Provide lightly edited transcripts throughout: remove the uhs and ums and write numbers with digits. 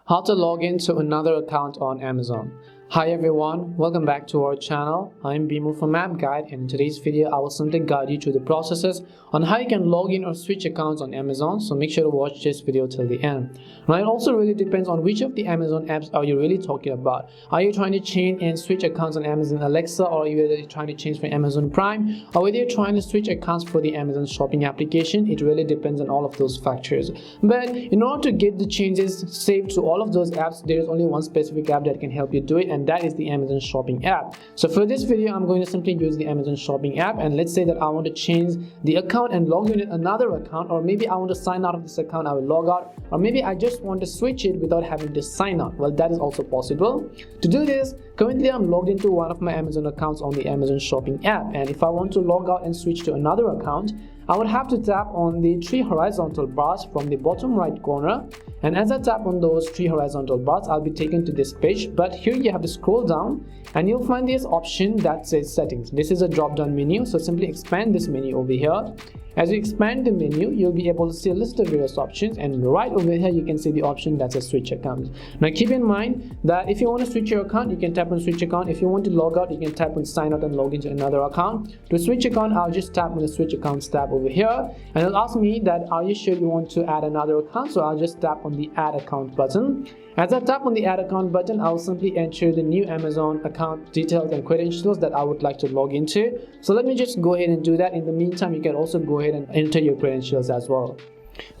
How to log in to another account on Amazon. Hi everyone, welcome back to our channel. I'm Bimu from App Guide, and in today's video I will simply guide you through the processes on how you can log in or switch accounts on Amazon, so make sure to watch this video till the end. Now it also really depends on which of the Amazon apps are you really talking about. Are you trying to change and switch accounts on Amazon Alexa, or are you trying to change for Amazon Prime, or whether you're trying to switch accounts for the Amazon shopping application? It really depends on all of those factors. But in order to get the changes saved to all of those apps, there is only one specific app that can help you do it, and that is the Amazon shopping app. So for this video I'm going to simply use the Amazon shopping app, and let's say that I want to change the account and log in another account, or maybe I want to sign out of this account, I will log out, or maybe I just want to switch it without having to sign out. Well, that is also possible. To do this, currently I'm logged into one of my Amazon accounts on the Amazon shopping app, and if I want to log out and switch to another account, I would have to tap on the three horizontal bars from the bottom right corner, and as I tap on those three horizontal bars, I'll be taken to this page. But here you have to scroll down and you'll find this option that says settings. This is a drop down menu, so simply expand this menu over here. As you expand the menu, you'll be able to see a list of various options, and right over here you can see the option that says switch account. Now keep in mind that if you want to switch your account, you can tap on switch account. If you want to log out, you can tap on sign out and log into another account. To switch account, I'll just tap on the switch accounts tab over here, and it'll ask me that are you sure you want to add another account, so I'll just tap on the add account button. As I tap on the add account button, I'll simply enter the new Amazon account details and credentials that I would like to log into. So let me just go ahead and do that. In the meantime, you can also go ahead and enter your credentials as well.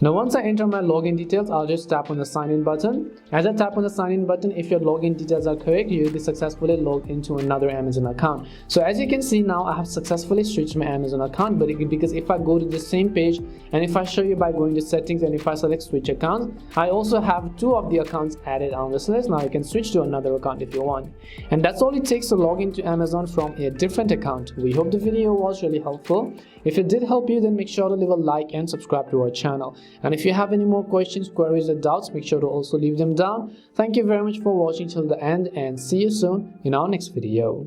Now once I enter my login details, I'll just tap on the sign in button. As I tap on the sign in button, if your login details are correct, you'll be successfully logged into another Amazon account. So as you can see now, I have successfully switched my Amazon account, but because if I go to the same page and if I show you by going to settings and if I select switch accounts, I also have two of the accounts added on this list. Now you can switch to another account if you want. And that's all it takes to log into Amazon from a different account. We hope the video was really helpful. If it did help you, then make sure to leave a like and subscribe to our channel. And if you have any more questions, queries, or doubts, make sure to also leave them down. Thank you very much for watching till the end, and see you soon in our next video.